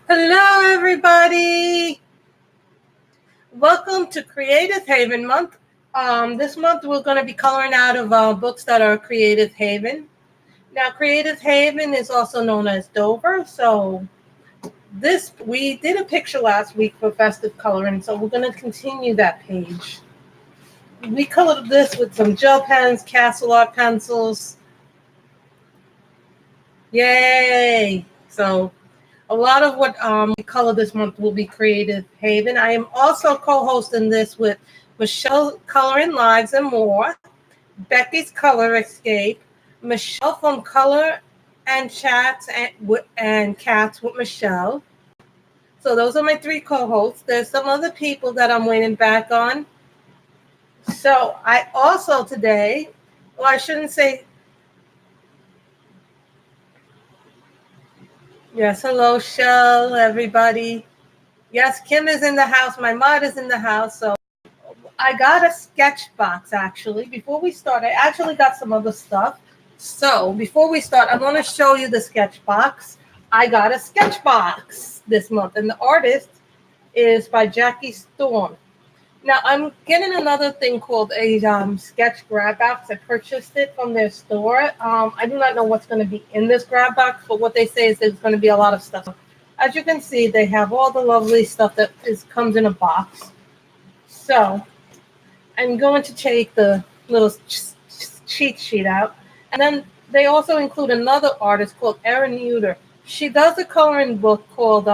Hello, everybody. Welcome to Creative Haven Month. This month, we're going to be coloring out of books that are Creative Haven. Now, Creative Haven is also known as Dover. So, we did a picture last week for festive coloring, so we're going to continue that page. We colored this with some gel pens, Castle Art pencils. Yay! So, a lot of what we color this month will be Creative Haven. I am also co-hosting this with Michelle Coloring Lives and More, Becky's Color Escape, Michelle from Color and Chats and Cats with Michelle. So those are my three co-hosts. There's some other people that I'm waiting back on. So I also today, well, I shouldn't say. Yes, hello, Shell, everybody. Yes, Kim is in the house. My mod is in the house. So I got a Sketchbox, actually. Before we start, I actually got some other stuff. So before we start, I'm going to show you the Sketchbox. I got a Sketchbox this month, and the artist is by Jackie Storm. Now, I'm getting another thing called a sketch grab box. I purchased it from their store. I do not know what's going to be in this grab box, but what they say is there's going to be a lot of stuff. As you can see, they have all the lovely stuff that comes in a box. So I'm going to take the little cheat sheet out. And then they also include another artist called Erin Uter. She does a coloring book called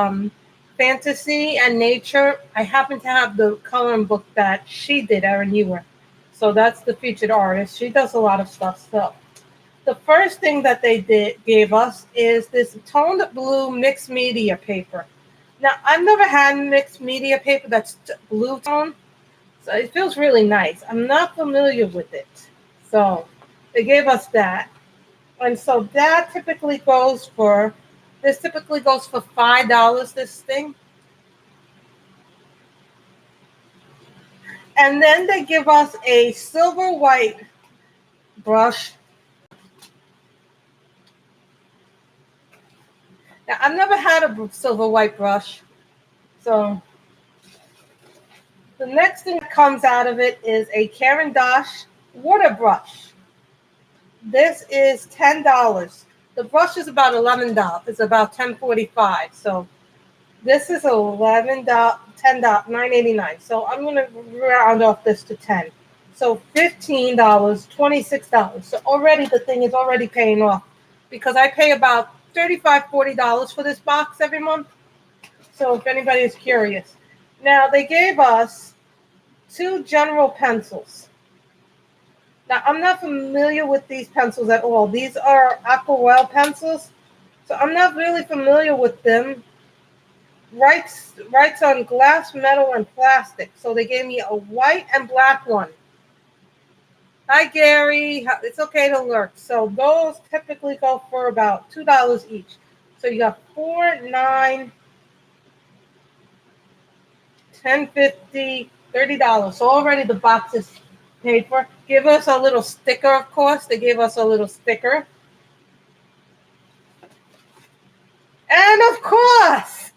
Fantasy and Nature. I happen to have the coloring book that she did, Erin Uter. So that's the featured artist. She does a lot of stuff. So the first thing that they gave us is this toned blue mixed media paper. Now, I've never had mixed media paper that's blue tone. So it feels really nice. I'm not familiar with it. So they gave us that. And so that typically goes for $5, this thing. And then they give us a silver white brush. Now, I've never had a silver white brush. So the next thing that comes out of it is a Caran d'Ache water brush. This is $10. The brush is about $11. It's about $10.45. So this is $11, $10, $9.89. So I'm going to round off this to 10. So $15, $26. So already the thing is already paying off because I pay about $35, $40 for this box every month. So if anybody is curious. Now they gave us 2 general pencils. Now, I'm not familiar with these pencils at all. These are aquarelle pencils, so I'm not really familiar with them. Writes on glass, metal, and plastic. So they gave me a white and black one. Hi, Gary. It's okay to lurk. So those typically go for about $2 each. So you got $4, $9, $10, $50, $30. So already the box is paid for. Give us a little sticker, of course. They gave us a little sticker. And of course,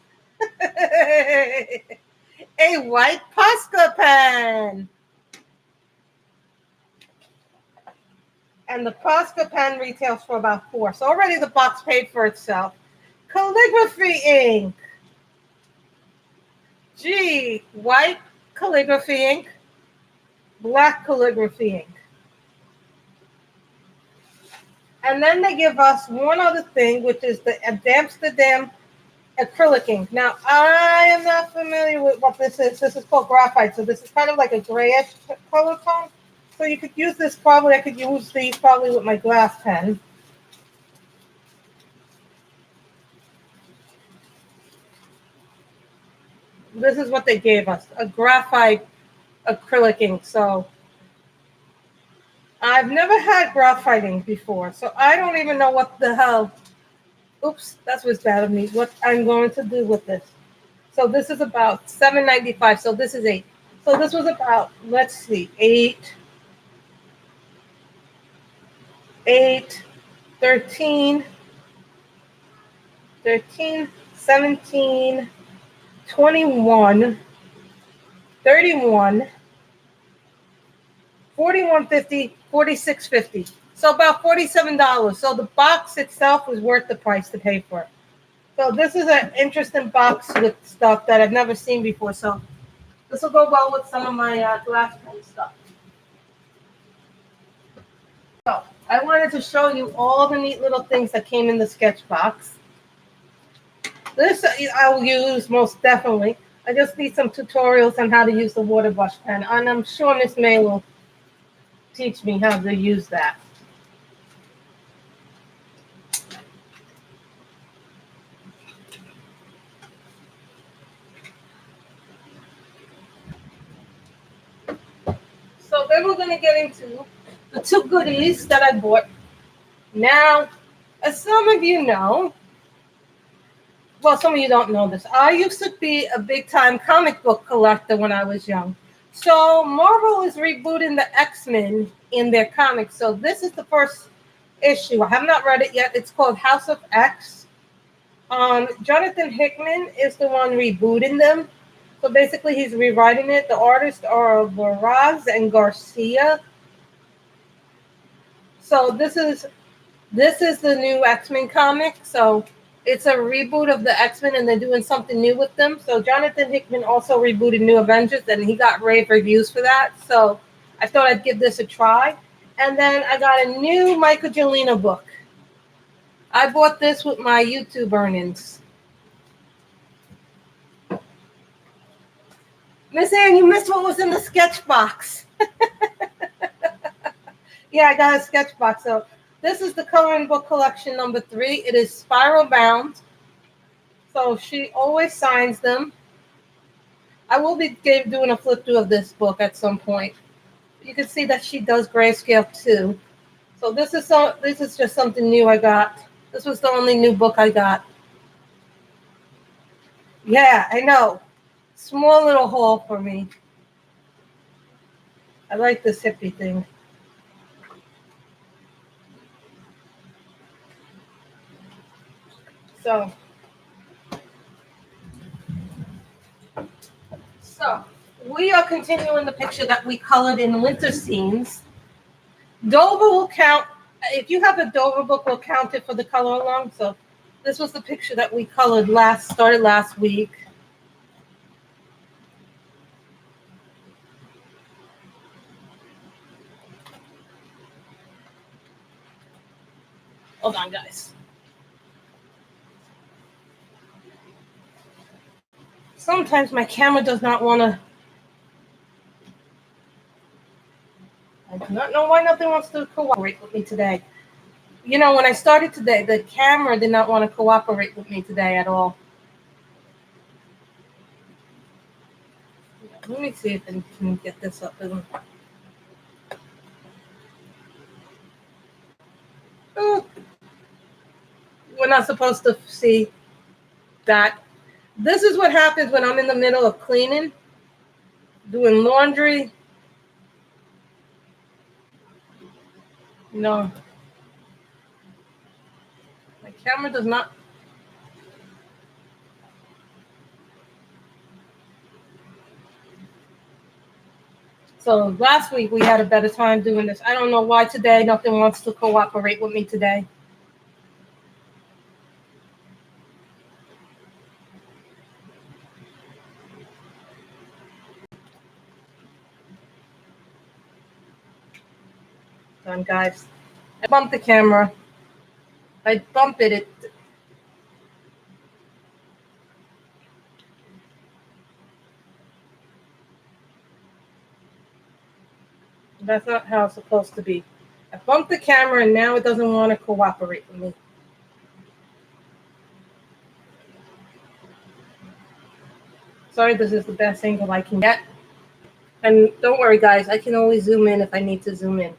a white Posca pen. And the Posca pen retails for about $4. So already the box paid for itself. Calligraphy ink. Gee, white calligraphy ink. Black calligraphy ink. And then they give us one other thing, which is the Amsterdam acrylic ink. Now, I am not familiar with what this is. This is called graphite. So this is kind of like a grayish color tone. So you could use this probably. I could use these probably with my glass pen. This is what they gave us, a graphite acrylic ink. So I've never had graphite ink before, so I don't even know what the hell. Oops, that was bad of me. What I'm going to do with this. So this is about $7.95. So this is 8. So this was about, let's see, 13, 17, 21, 31, 41.50, 46.50. So about $47. So the box itself was worth the price to pay for it. So this is an interesting box with stuff that I've never seen before. So this will go well with some of my glass pen stuff. So I wanted to show you all the neat little things that came in the Sketchbox. This I'll use most definitely. I just need some tutorials on how to use the water brush pen, and I'm sure Miss May will teach me how to use that. So then we're going to get into the two goodies that I bought. Now, as some of you know, well, some of you don't know this, I used to be a big-time comic book collector when I was young. So Marvel is rebooting the X-Men in their comics. So this is the first issue. I have not read it yet. It's called House of X. Jonathan Hickman is the one rebooting them. So basically, he's rewriting it. The artists are Varaz and Garcia. So this is the new X-Men comic. So it's a reboot of the X-Men, and they're doing something new with them. So Jonathan Hickman also rebooted New Avengers, and he got rave reviews for that. So I thought I'd give this a try. And then I got a new Michael Giacchino book. I bought this with my YouTube earnings. Miss Ann, you missed what was in the Sketchbox. Yeah, I got a Sketchbox. So this is the coloring book collection number 3. It is spiral bound. So she always signs them. I will be doing a flip through of this book at some point. You can see that she does grayscale too. So this is just something new I got. This was the only new book I got. Yeah, I know. Small little haul for me. I like this hippie thing. So we are continuing the picture that we colored in winter scenes. Dover will count. If you have a Dover book, we'll count it for the color along. So this was the picture that we colored started last week. Hold on, guys. Sometimes my camera does not want to. I do not know why nothing wants to cooperate with me today. You know, when I started today, the camera did not want to cooperate with me today at all. Let me see if I can get this up. Oh, we're not supposed to see that. This is what happens when I'm in the middle of cleaning, doing laundry. No. My camera does not. So last week we had a better time doing this. I don't know why today nothing wants to cooperate with me today. Done, guys. I bumped the camera. I bumped it. That's not how it's supposed to be. I bumped the camera and now it doesn't want to cooperate with me. Sorry, this is the best angle I can get. And don't worry, guys. I can always zoom in if I need to zoom in.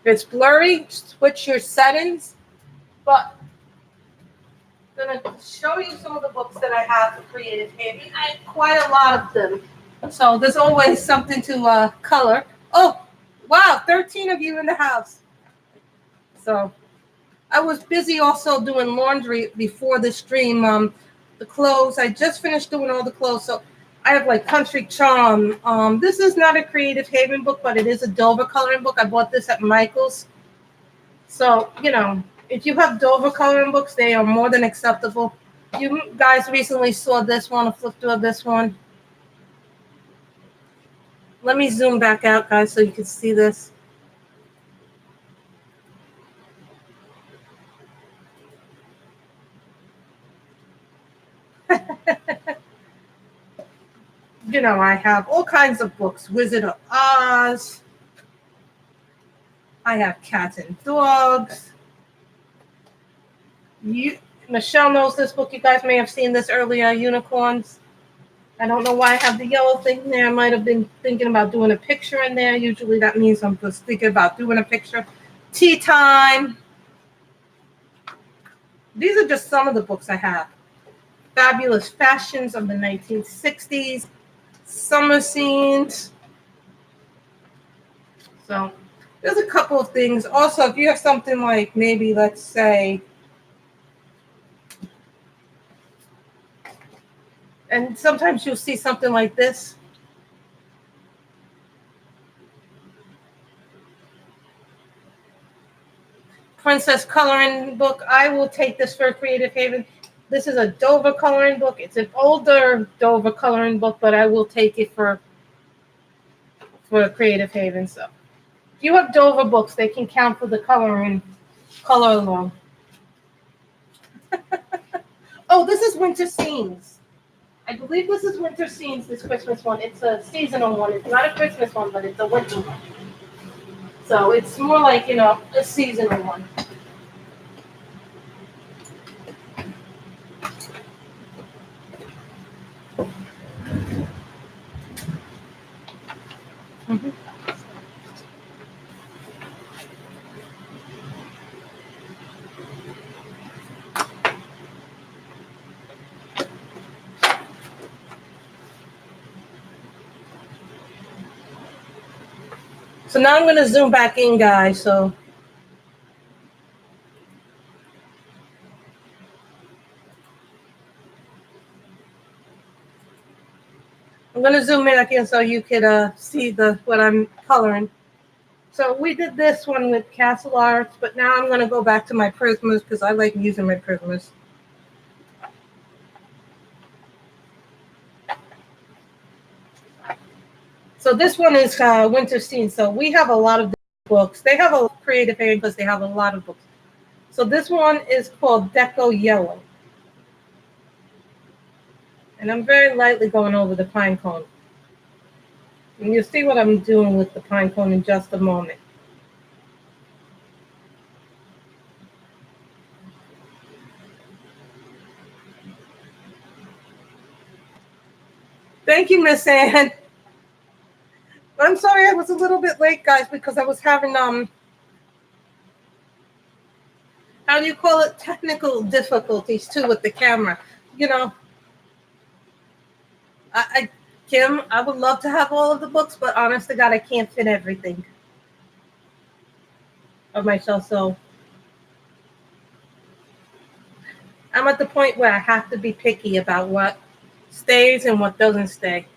If it's blurry, switch your settings. But I'm going to show you some of the books that I have for Creative Handy. I have quite a lot of them. So there's always something to color. Oh, wow, 13 of you in the house. So I was busy also doing laundry before the stream. The clothes, I just finished doing all the clothes. So I have like Country Charm. This is not a Creative Haven book, but it is a Dover coloring book. I bought this at Michael's. So, you know, if you have Dover coloring books, they are more than acceptable. You guys recently saw this one, a flip through of this one. Let me zoom back out, guys, so you can see this. You know, I have all kinds of books. Wizard of Oz. I have Cats and Dogs. Michelle knows this book. You guys may have seen this earlier, Unicorns. I don't know why I have the yellow thing there. I might have been thinking about doing a picture in there. Usually that means I'm just thinking about doing a picture. Tea Time. These are just some of the books I have. Fabulous Fashions of the 1960s. Summer Scenes. So there's a couple of things. Also, if you have something like maybe, let's say, and sometimes you'll see something like this. Princess coloring book. I will take this for Creative Haven. This is a Dover coloring book. It's an older Dover coloring book, but I will take it for Creative Haven. So if you have Dover books, they can count for the color along. Oh, this is Winter Scenes. I believe this is Winter Scenes, this Christmas one. It's a seasonal one. It's not a Christmas one, but it's a winter one. So it's more like, you know, a seasonal one. Mm-hmm. So now I'm going to zoom back in, guys. So I'm going to zoom in again so you could see what I'm coloring. So we did this one with Castle Arts, but now I'm going to go back to my Prismas because I like using my Prismas. So this one is Winter Scene. So we have a lot of books. They have a Creative Haven because they have a lot of books. So this one is called Deco Yellow. And I'm very lightly going over the pine cone. And you'll see what I'm doing with the pine cone in just a moment. Thank you, Miss Ann. I'm sorry I was a little bit late, guys, because I was having how do you call it? Technical difficulties too with the camera. You know, Kim, I would love to have all of the books, but honest to God, I can't fit everything of myself. So I'm at the point where I have to be picky about what stays and what doesn't stay.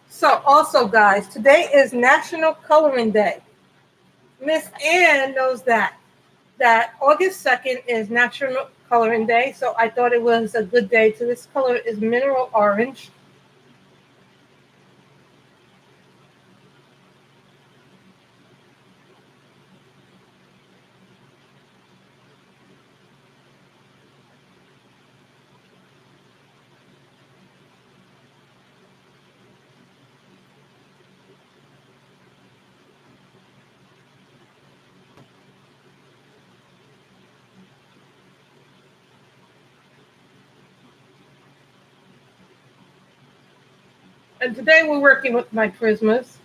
So also, guys, today is National Coloring Day. Miss Ann knows that August 2nd is National Coloring Day. So I thought it was a good day. So this color is Mineral Orange. And today we're working with my Prismas.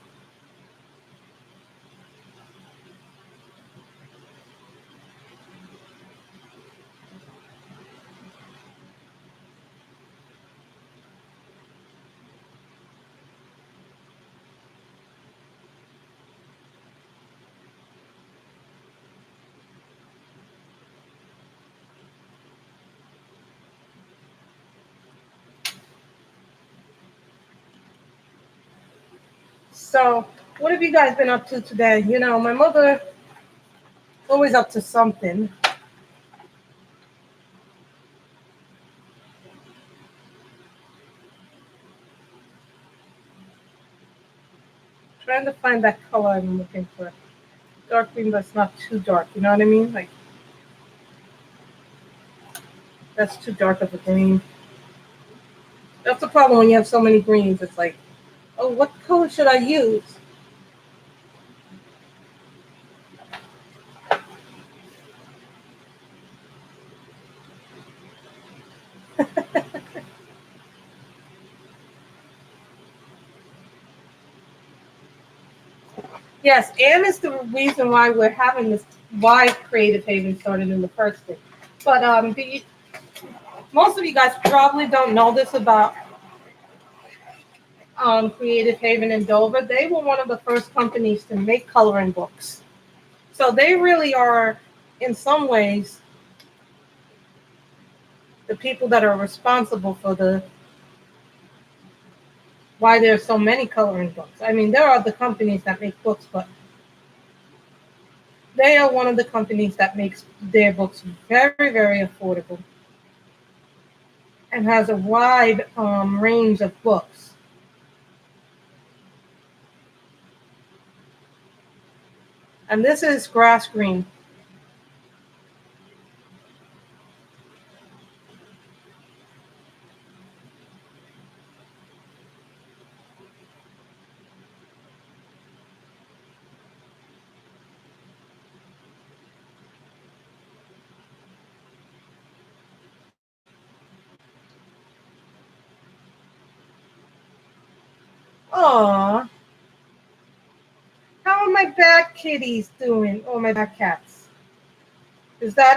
So, what have you guys been up to today? You know, my mother always up to something. Trying to find that color I'm looking for. Dark green, but it's not too dark. You know what I mean? Like that's too dark of a green. That's the problem when you have so many greens. It's like, oh, what color should I use? Yes, and is the reason why we're having this, why Creative Haven started in the first place. But most of you guys probably don't know this about Creative Haven in Dover. They were one of the first companies to make coloring books. So they really are, in some ways, the people that are responsible for the why there's so many coloring books. I mean, there are the companies that make books, but they are one of the companies that makes their books very, very affordable and has a wide range of books. And this is grass green. Aw, how are my bat kitties doing? Or my bat cats? Is that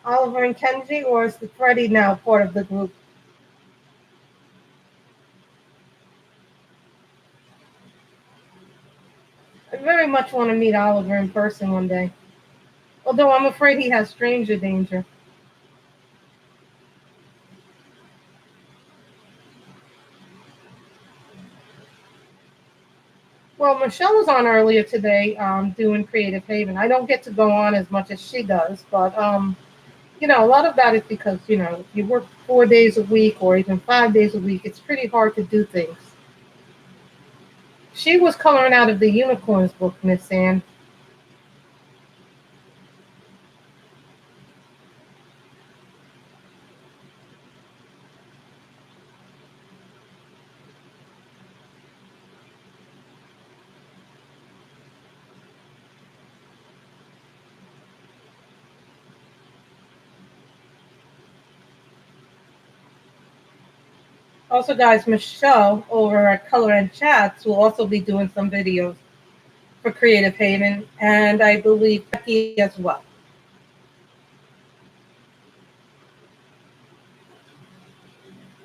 Oliver and Kenji, or is the Freddy now part of the group? I very much want to meet Oliver in person one day. Although I'm afraid he has stranger danger. Well, Michelle was on earlier today doing Creative Haven. I don't get to go on as much as she does, but you know, a lot of that is because, you know, you work 4 days a week or even 5 days a week. It's pretty hard to do things. She was coloring out of the Unicorns book, Miss Ann. Also, guys, Michelle over at Color and Chats will also be doing some videos for Creative Haven, and I believe Becky as well.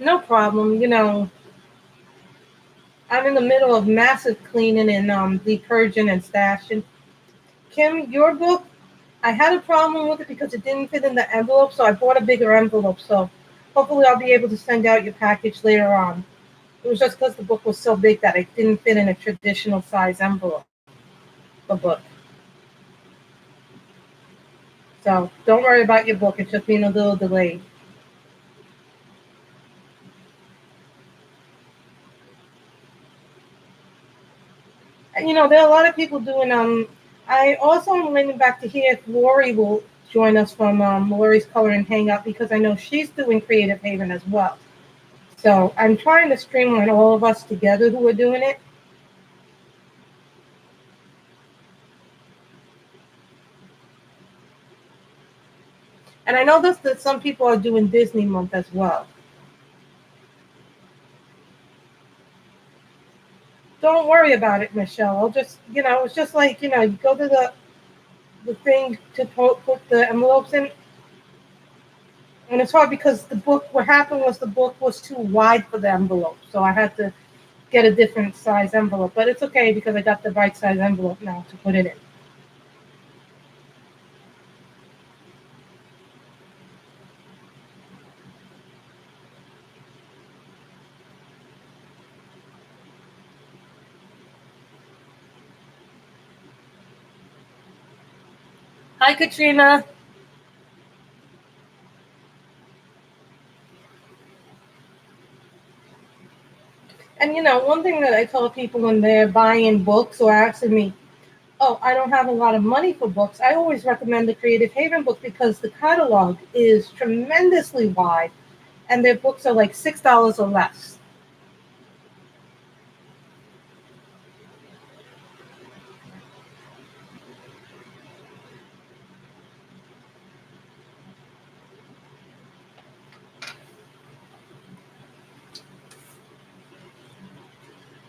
No problem. You know, I'm in the middle of massive cleaning and depurging and stashing. Kim, your book, I had a problem with it because it didn't fit in the envelope, so I bought a bigger envelope. So hopefully I'll be able to send out your package later on. It was just because the book was so big that it didn't fit in a traditional size envelope, the book. So don't worry about your book. It's just being a little delayed. And, you know, there are a lot of people doing, I also am waiting back to hear if Lori will join us from Lori's Color and Hangout because I know she's doing Creative Haven as well. So I'm trying to streamline all of us together who are doing it. And I know that some people are doing Disney month as well. Don't worry about it, Michelle. I'll just, you know, it's just like, you know, you go to the thing to put the envelopes in. And it's hard because the book, what happened was the book was too wide for the envelope. So I had to get a different size envelope. But it's okay because I got the right size envelope now to put it in. Hi, Katrina. And one thing that I tell people when they're buying books or asking me, oh, I don't have a lot of money for books, I always recommend the Creative Haven book because the catalog is tremendously wide and their books are like $6 or less.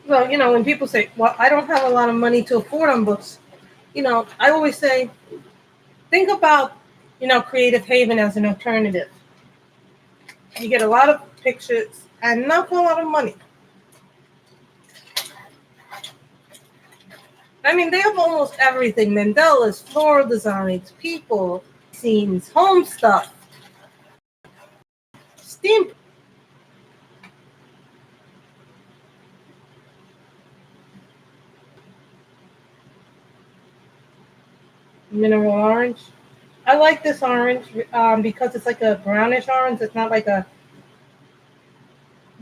Well, when people say, well, I don't have a lot of money to afford on books, I always say, think about, Creative Haven as an alternative. You get a lot of pictures and not for a lot of money. I mean, they have almost everything: mandalas, floral designs, people, scenes, home stuff, steam, mineral orange. I like this orange because it's like a brownish orange. It's not like a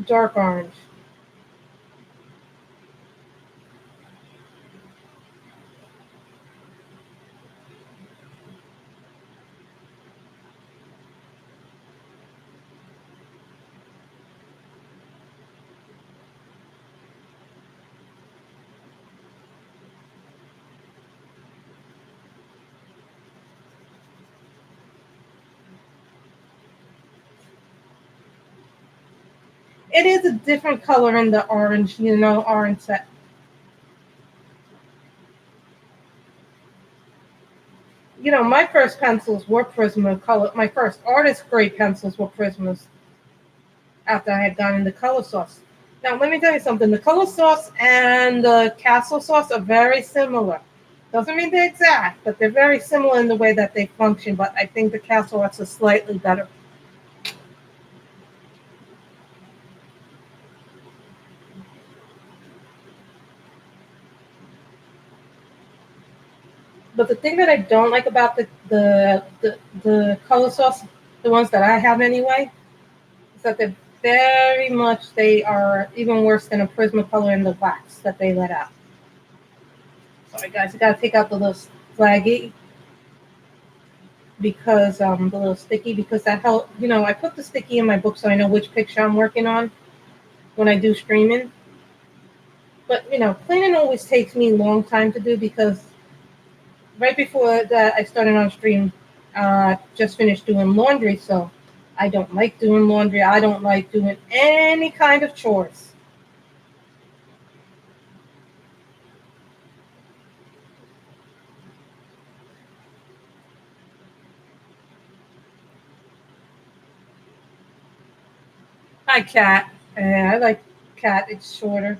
dark orange. It is a different color in the orange, orange set. My first pencils were Prisma color. My first artist grade pencils were Prismas after I had gone into color sauce. Now, let me tell you something. The color sauce and the castle sauce are very similar. Doesn't mean they're exact, but they're very similar in the way that they function. But I think the castle sauce is slightly better. But the thing that I don't like about the color sauce, the ones that I have anyway, is that they are even worse than a Prismacolor in the wax that they let out. Sorry guys, I gotta take out the little flaggy because the little sticky, because that help. I put the sticky in my book so I know which picture I'm working on when I do streaming. But cleaning always takes me a long time to do because right before that I started on stream, just finished doing laundry, so I don't like doing laundry. I don't like doing any kind of chores. Hi, Cat. I like Cat. It's shorter.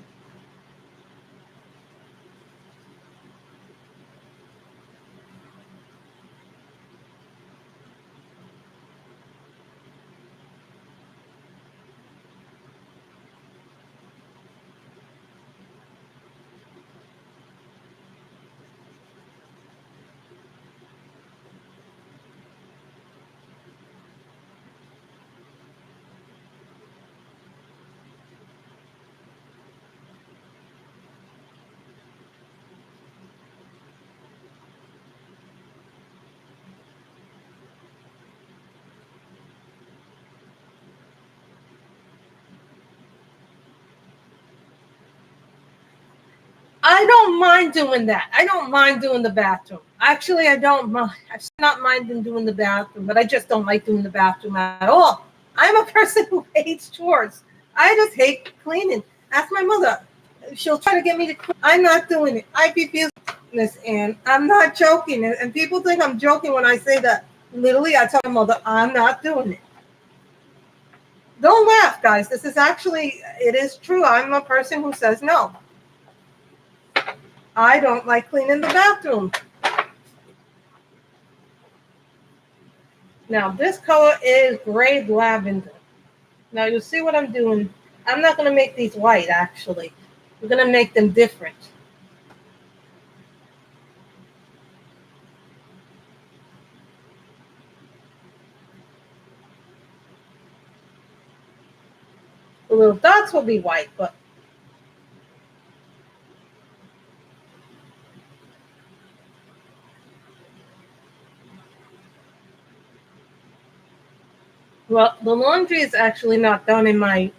I don't mind doing that. I don't mind doing the bathroom. Actually, I don't mind. I not mind doing the bathroom, but I just don't like doing the bathroom at all. I'm a person who hates chores. I just hate cleaning. Ask my mother. She'll try to get me to clean. I'm not doing it. I refuse this, and I'm not joking. And people think I'm joking when I say that. Literally, I tell my mother, I'm not doing it. Don't laugh, guys. This is actually, it is true. I'm a person who says no. I don't like cleaning the bathroom. Now, this color is gray lavender. Now, you'll see what I'm doing. I'm not going to make these white, actually. We're going to make them different. The little dots will be white, but well, the laundry is actually not done in my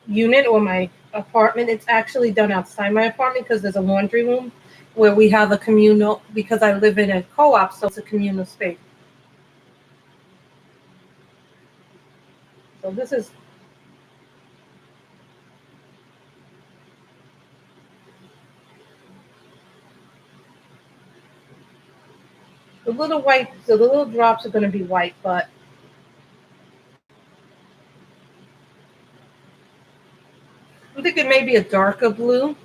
unit or my apartment. It's actually done outside my apartment because there's a laundry room where we have a communal, because I live in a co-op, so it's a communal space. So this is the little white, so the little drops are going to be white, but I'm thinking maybe a darker blue.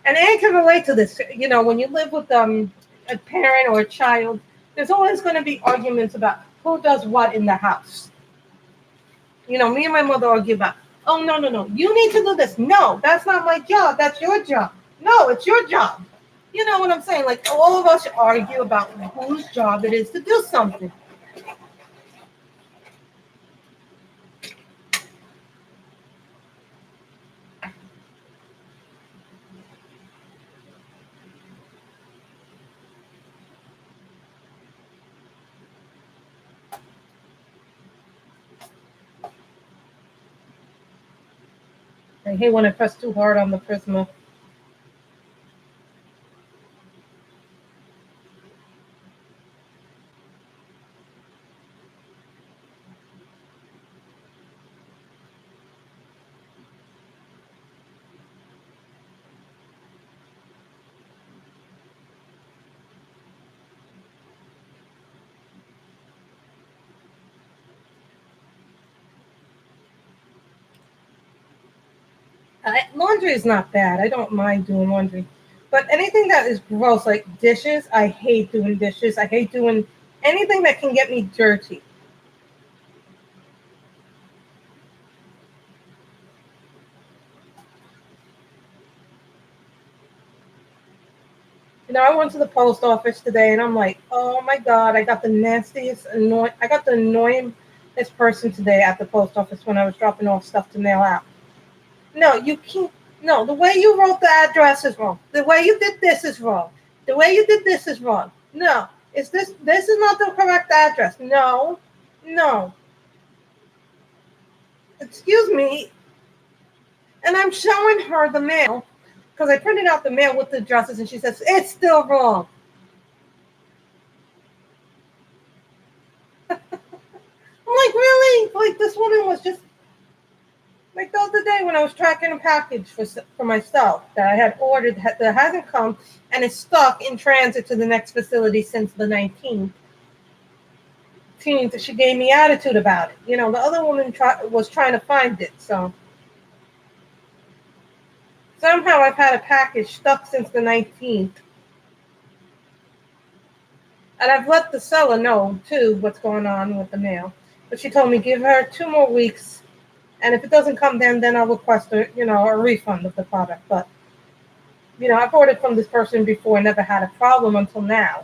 And I can relate to this. You know, when you live with a parent or a child, there's always going to be arguments about who does what in the house. You know, me and my mother argue about, oh, no, no, no, you need to do this. No, that's not my job. That's your job. No, it's your job. You know what I'm saying? Like, all of us argue about whose job it is to do something. I hate when I press too hard on the Prisma. Laundry is not bad. I don't mind doing laundry. But anything that is gross, like dishes, I hate doing dishes. I hate doing anything that can get me dirty. You know, I went to the post office today and I'm like, oh my God, I got the annoyingest person today at the post office when I was dropping off stuff to mail out. No, you can't. No, the way you wrote the address is wrong. The way you did this is wrong. The way you did this is wrong. No, this is not the correct address. No, no. Excuse me. And I'm showing her the mail because I printed out the mail with the addresses, and she says it's still wrong. I'm like, really? Like, this woman was just like the other day when I was tracking a package for myself that I had ordered that hasn't come and is stuck in transit to the next facility since the 19th. She gave me attitude about it. You know, the other woman was trying to find it. So somehow I've had a package stuck since the 19th. And I've let the seller know, too, what's going on with the mail. But she told me give her 2 more weeks. And if it doesn't come then I'll request a refund of the product. But, I've ordered from this person before and never had a problem until now.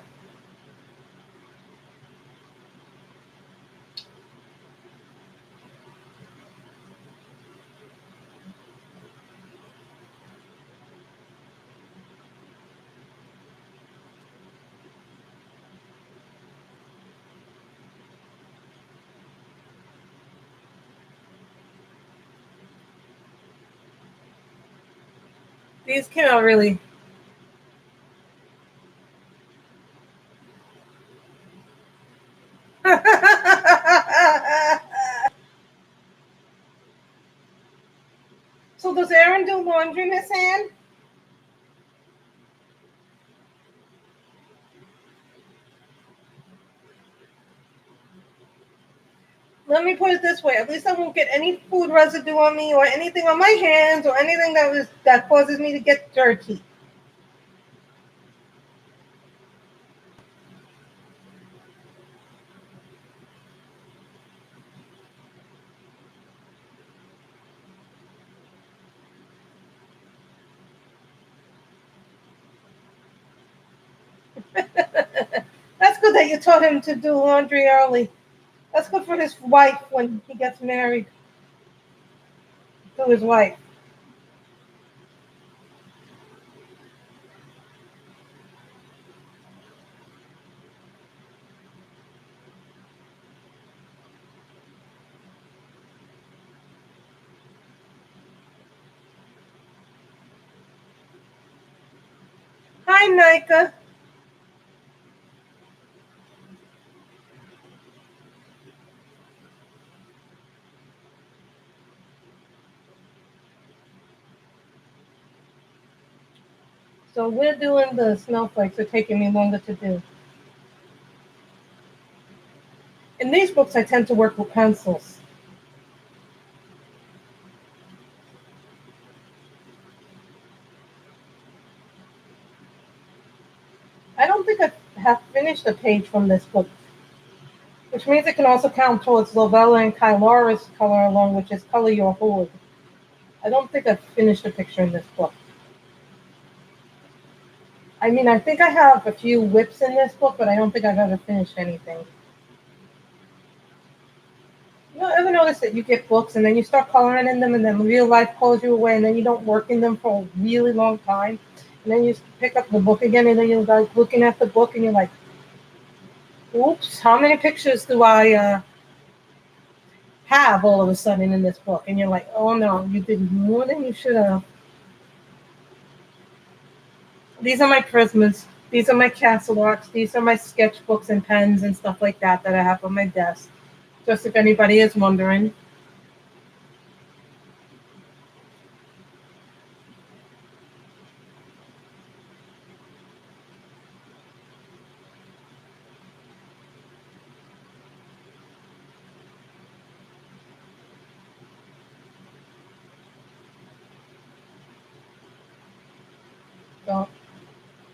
These came out really... So does Aaron do laundry, Miss Ann? Let me put it this way. At least I won't get any food residue on me or anything on my hands or anything that causes me to get dirty. you taught him to do laundry early. That's good for his wife when he gets married to his wife. Hi, Nika. So we're doing the snowflakes. They're taking me longer to do. In these books, I tend to work with pencils. I don't think I have finished a page from this book, which means it can also count towards Lovella and Kylora's color along, which is Color Your Hoard. I don't think I've finished a picture in this book. I mean, I think I have a few whips in this book, but I don't think I've ever finished anything. You know, ever notice that you get books and then you start coloring in them and then real life pulls you away and then you don't work in them for a really long time? And then you pick up the book again and then you're like looking at the book and you're like, oops, how many pictures do I have all of a sudden in this book? And you're like, oh no, you did more than you should have. These are my Prismas. These are my castle arts. These are my sketchbooks and pens and stuff like that that I have on my desk. Just if anybody is wondering. So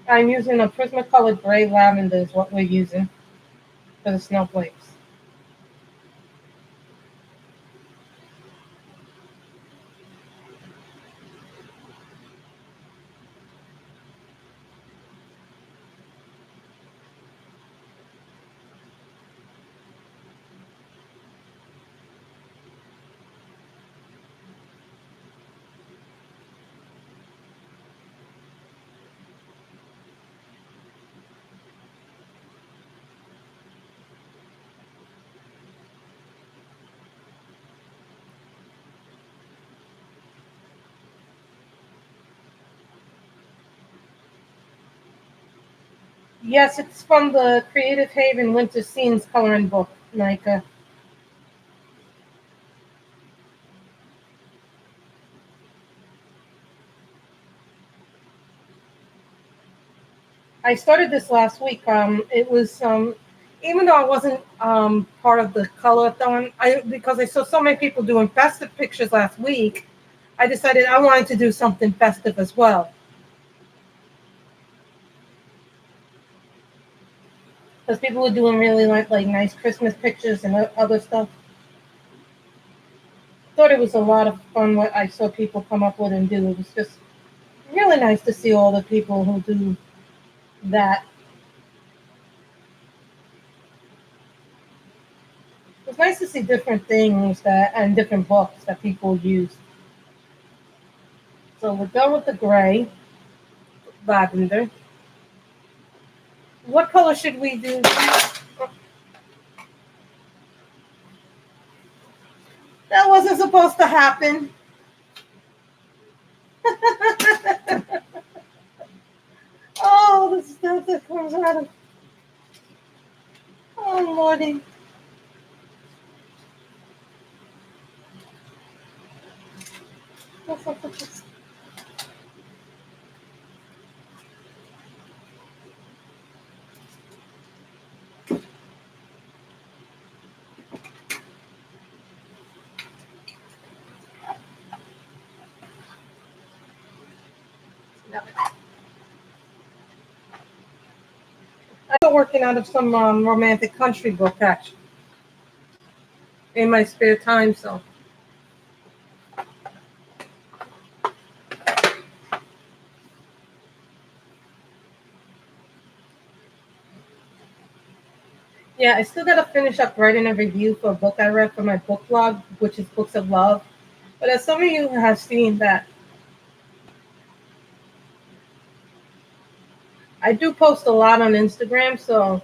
I'm using a Prismacolor gray lavender is what we're using for the snowflakes. Yes, it's from the Creative Haven Winter Scenes coloring book, Nika. I started this last week. It was even though I wasn't part of the colorathon, because I saw so many people doing festive pictures last week, I decided I wanted to do something festive as well. Because people were doing really like nice Christmas pictures and other stuff. Thought it was a lot of fun what I saw people come up with and do. It was just really nice to see all the people who do that. It was nice to see different things that and different books that people use. So we're done with the gray lavender. What color should we do? That wasn't supposed to happen. Oh, the stuff that comes out of. Oh, Lordy. What's up with this? No. I'm still working out of some romantic country book, actually, in my spare time, so. Yeah, I still gotta finish up writing a review for a book I read for my book blog, which is Books of Love. But as some of you have seen that I do post a lot on Instagram, so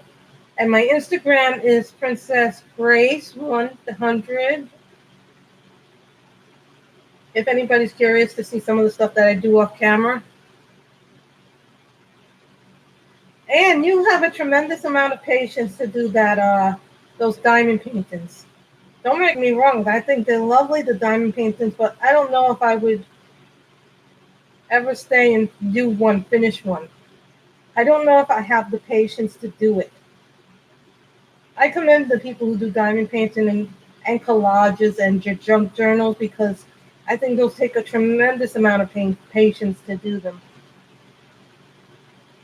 and my Instagram is Princess Grace 100. If anybody's curious to see some of the stuff that I do off camera. And you have a tremendous amount of patience to do that, those diamond paintings. Don't make me wrong, I think they're lovely, the diamond paintings, but I don't know if I would ever stay and do one, finish one. I don't know if I have the patience to do it. I commend the people who do diamond painting and collages and junk journals because I think those take a tremendous amount of patience to do them.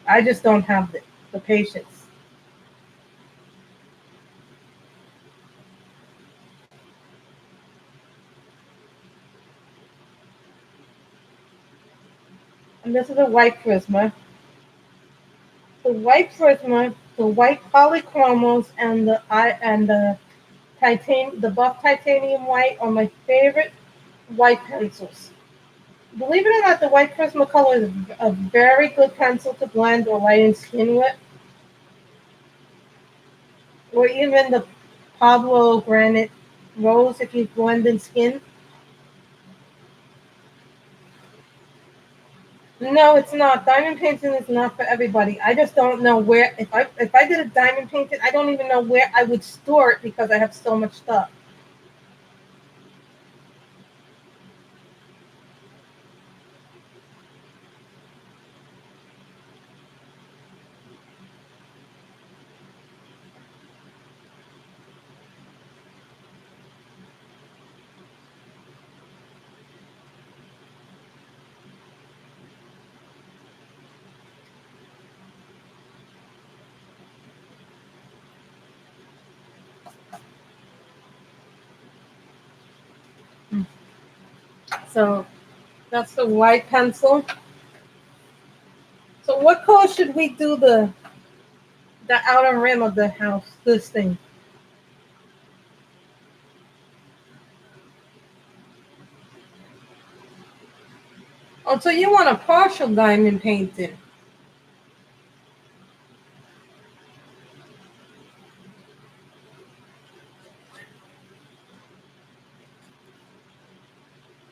I just don't have the patience. And this is a white prisma. The white prisma, the white polychromos, and the buff titanium white are my favorite white pencils. Believe it or not, the white Prismacolor is a very good pencil to blend or lighten skin with, or even the Pablo Granite Rose if you blend in skin. No, it's not. Diamond painting is not for everybody. I just don't know where. If I did a diamond painting, I don't even know where I would store it because I have so much stuff. So that's the white pencil. So what color should we do the outer rim of the house? This thing. Oh, so you want a partial diamond painting?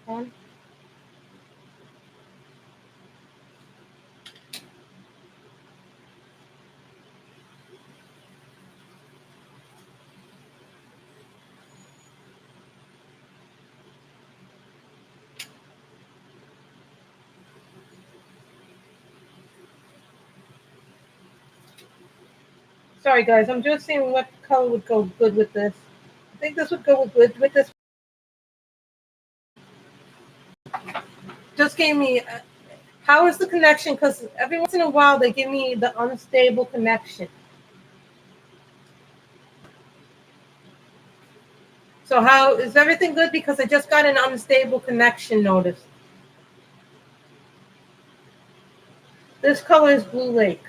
Huh? Sorry, guys. I'm just seeing what color would go good with this. I think this would go good with this. Just gave me. How is the connection? Because every once in a while they give me the unstable connection. So how is everything good? Because I just got an unstable connection notice. This color is Blue Lake.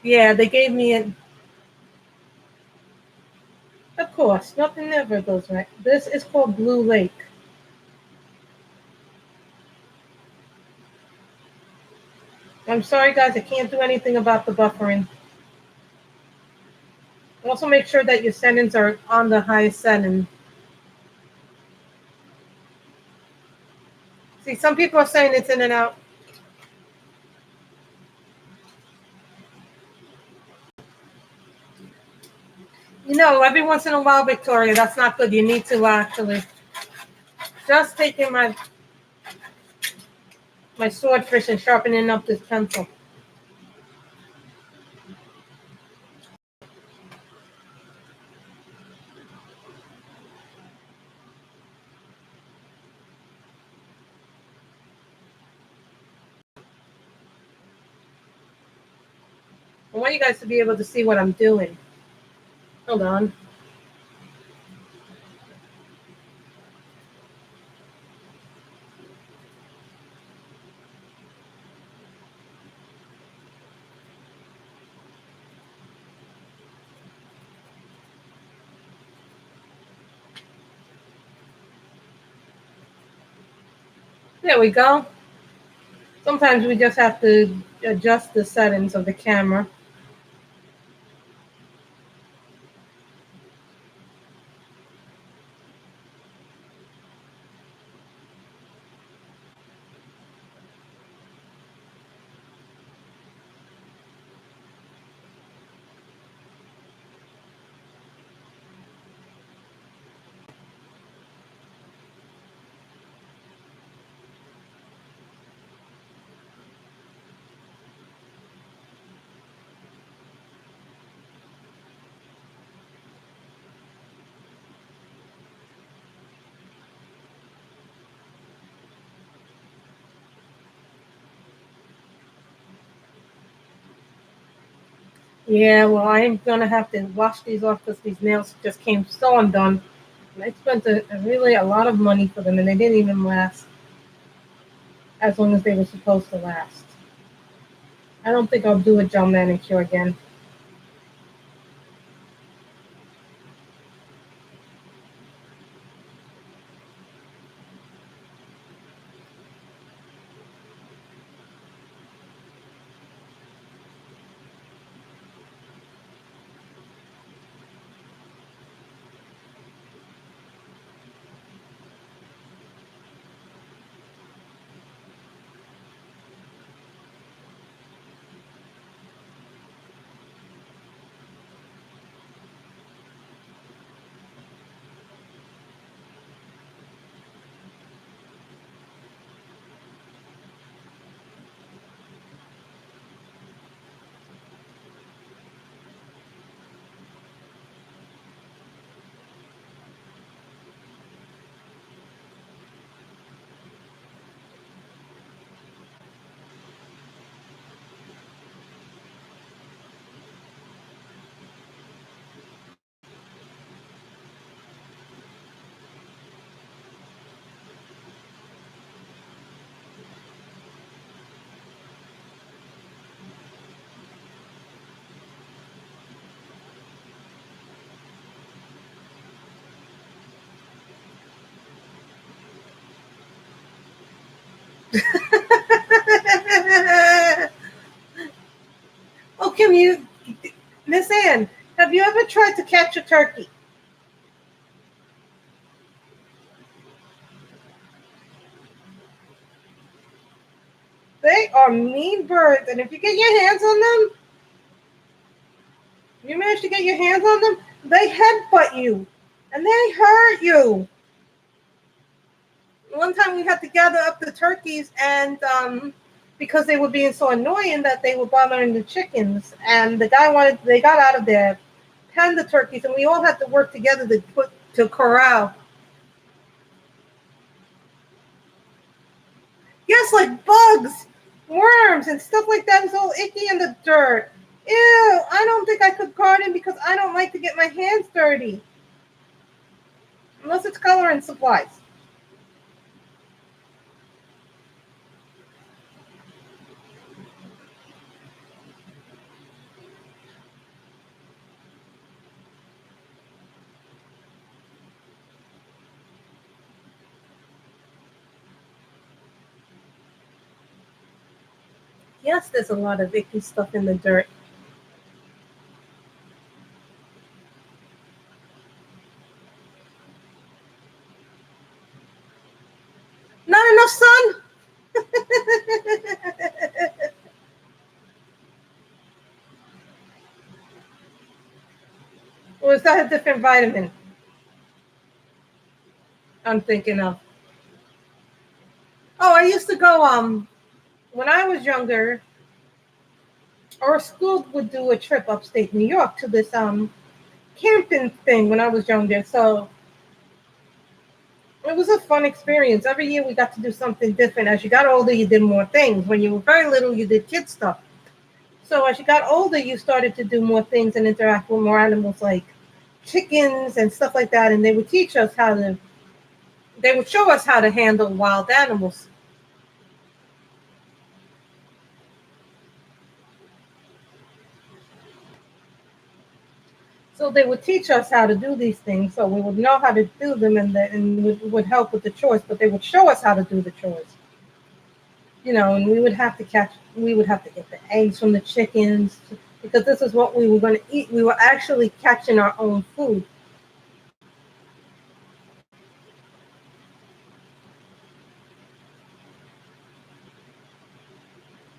Yeah, they gave me an. Of course, nothing ever goes right. This is called Blue Lake. I'm sorry, guys. I can't do anything about the buffering. Also, make sure that your settings are on the highest setting. See, some people are saying it's in and out. You know, every once in a while, Victoria, that's not good. You need to actually just taking my swordfish and sharpening up this pencil. I want you guys to be able to see what I'm doing. Hold on. There we go. Sometimes we just have to adjust the settings of the camera. Yeah, well, I'm gonna have to wash these off because these nails just came so undone. And I spent really a lot of money for them, and they didn't even last as long as they were supposed to last. I don't think I'll do a gel manicure again. Oh, Kim, Miss Ann, have you ever tried to catch a turkey? They are mean birds, and if you get your hands on them, you manage to get your hands on them, they headbutt you, and they hurt you. One time we had to gather up the turkeys, and because they were being so annoying that they were bothering the chickens, and they got out of there, penned the turkeys, and we all had to work together to corral. Yes, like bugs, worms, and stuff like that was all icky in the dirt. Ew, I don't think I could garden because I don't like to get my hands dirty. Unless it's coloring supplies. Yes, there's a lot of icky stuff in the dirt. Not enough sun? Or is that a different vitamin I'm thinking of? Oh, I used to go when I was younger, our school would do a trip upstate New York to this camping thing when I was younger. So it was a fun experience. Every year we got to do something different. As you got older, you did more things. When you were very little, you did kid stuff. So as you got older, you started to do more things and interact with more animals like chickens and stuff like that. And they would show us how to handle wild animals. So they would teach us how to do these things, so we would know how to do them, and would help with the chores. But they would show us how to do the chores. And we would have to get the eggs from the chickens because this is what we were going to eat. We were actually catching our own food.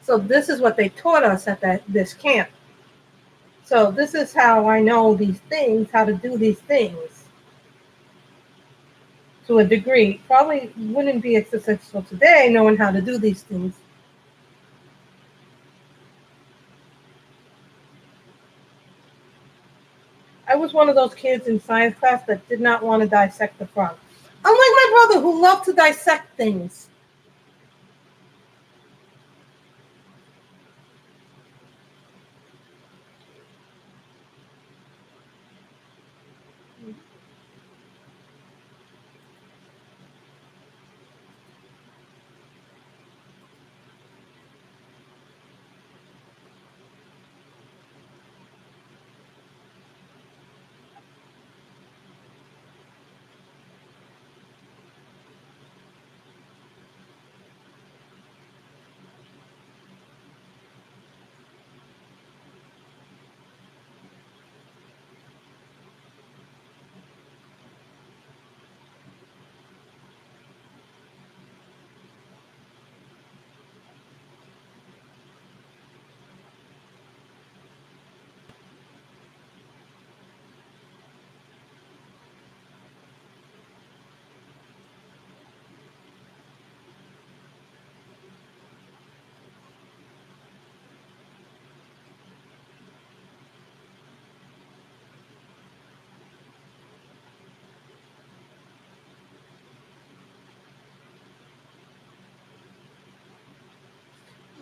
So this is what they taught us at this camp. So this is how I know these things, how to do these things to a degree. Probably wouldn't be as successful today knowing how to do these things. I was one of those kids in science class that did not want to dissect the frog. Unlike my brother who loved to dissect things.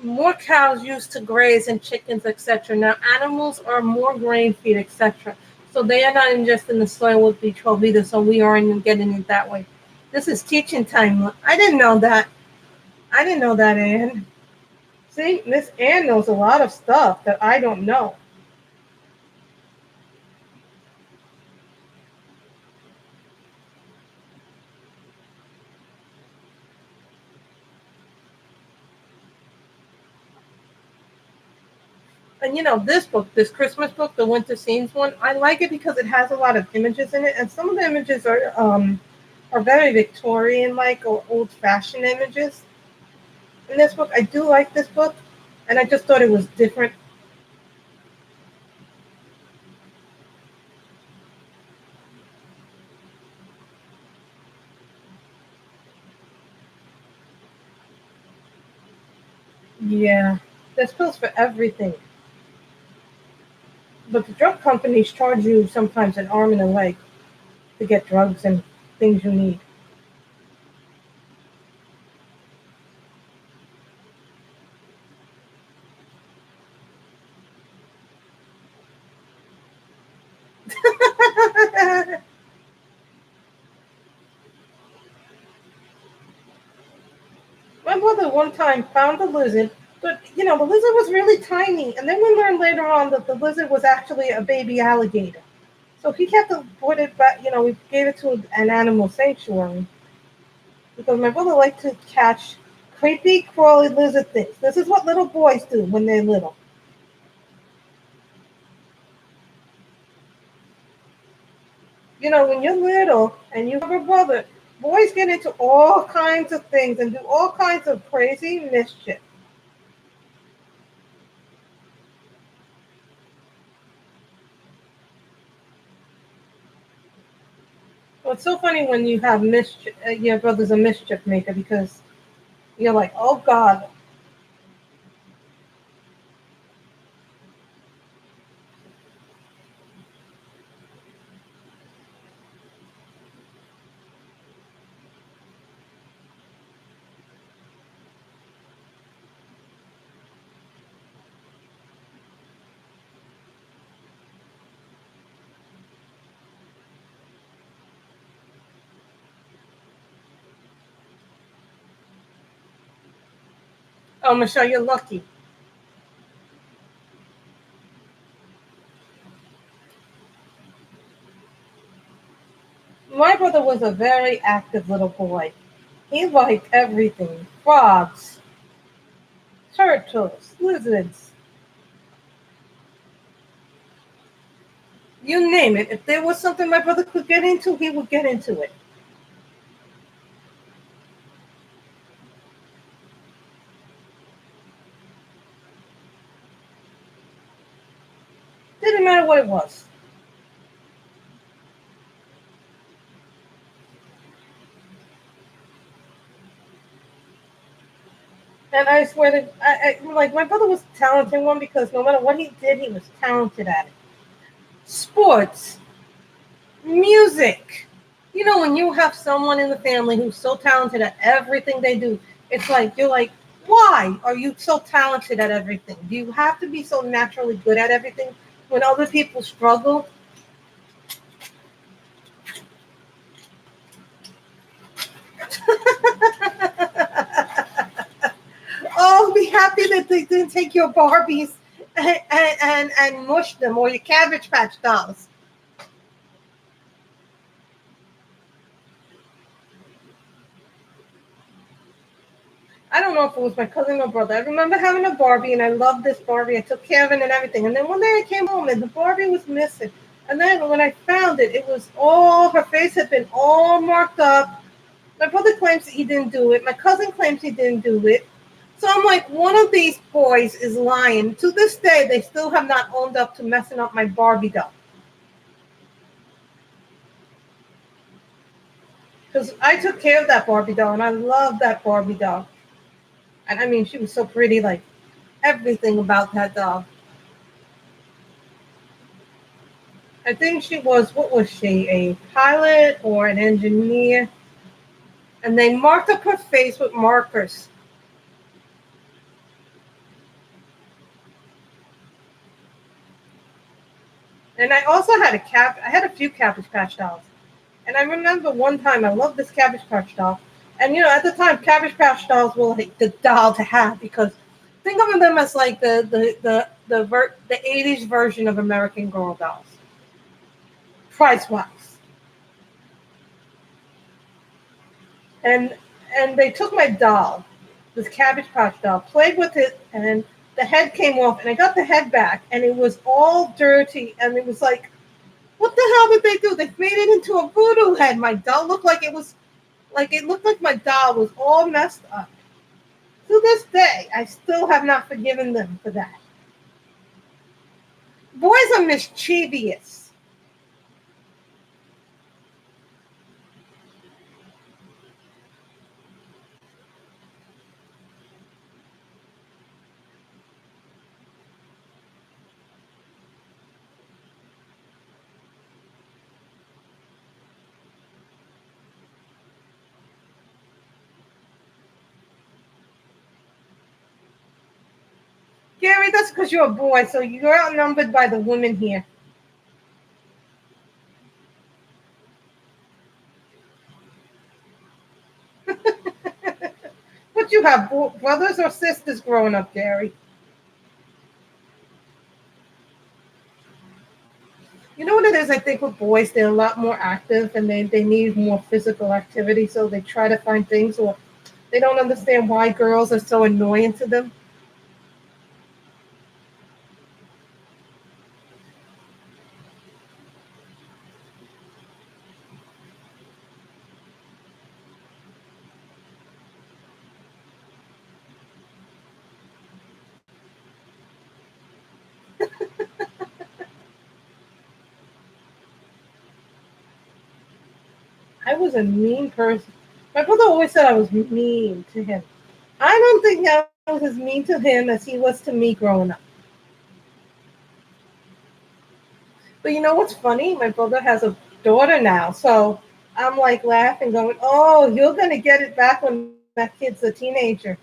More cows used to graze and chickens, etc. Now animals are more grain feed, etc. So they are not ingesting the soil with B12 either. So we aren't getting it that way. This is teaching time. I didn't know that. I didn't know that, Anne. See, Miss Ann knows a lot of stuff that I don't know. And this book, this Christmas book, the Winter Scenes one, I like it because it has a lot of images in it, and some of the images are very Victorian like or old fashioned images. In this book, I do like this book, and I just thought it was different. Yeah, there's pills for everything, but the drug companies charge you sometimes an arm and a leg to get drugs and things you need. My brother one time found a lizard, but the lizard was really tiny, and then we learned later on that the lizard was actually a baby alligator. So he kept to put it back. We gave it to an animal sanctuary because my brother liked to catch creepy, crawly lizard things. This is what little boys do when they're little. When you're little and you have a brother, boys get into all kinds of things and do all kinds of crazy mischief. Well, it's so funny when you have mischief. Your brother's a mischief maker because you're like, oh God. Oh, Michelle, you're lucky. My brother was a very active little boy. He liked everything. Frogs, turtles, lizards, you name it. If there was something my brother could get into, he would get into it. Didn't matter what it was. And I swear that like my brother was a talented one because no matter what he did, he was talented at it. Sports, music. You know, when you have someone in the family who's so talented at everything they do, it's like you're like, why are you so talented at everything? Do you have to be so naturally good at everything when other people struggle? Oh, be happy that they didn't take your Barbies and mush them or your Cabbage Patch dolls. I don't know if it was my cousin or brother. I remember having a Barbie and I loved this Barbie. I took care of it and everything. And then one day I came home and the Barbie was missing. And then when I found it, it was all, her face had been all marked up. My brother claims that he didn't do it. My cousin claims he didn't do it. So I'm like, one of these boys is lying. To this day, they still have not owned up to messing up my Barbie doll. Because I took care of that Barbie doll and I loved that Barbie doll. And I mean, she was so pretty, like everything about that doll. I think she was, what was she, a pilot or an engineer? And they marked up her face with markers. And I also had I had a few Cabbage Patch dolls. And I remember one time I loved this Cabbage Patch doll. And you know, at the time, Cabbage Patch dolls were like the doll to have because think of them as like the 80s version of American Girl dolls. Price wise. And they took my doll, this Cabbage Patch doll, played with it, and the head came off, and I got the head back, and it was all dirty, and it was like, what the hell did they do? They made it into a voodoo head. My doll looked like it looked like my doll was all messed up. To this day, I still have not forgiven them for that. Boys are mischievous. Gary, that's because you're a boy, so you're outnumbered by the women here. What you have, brothers or sisters growing up, Gary? You know what it is? I think with boys, they're a lot more active and they need more physical activity, so they try to find things, or they don't understand why girls are so annoying to them. I was a mean person. My brother always said I was mean to him. I don't think I was as mean to him as he was to me growing up. But you know what's funny? My brother has a daughter now, so I'm like laughing, going, "Oh, you're gonna get it back when that kid's a teenager."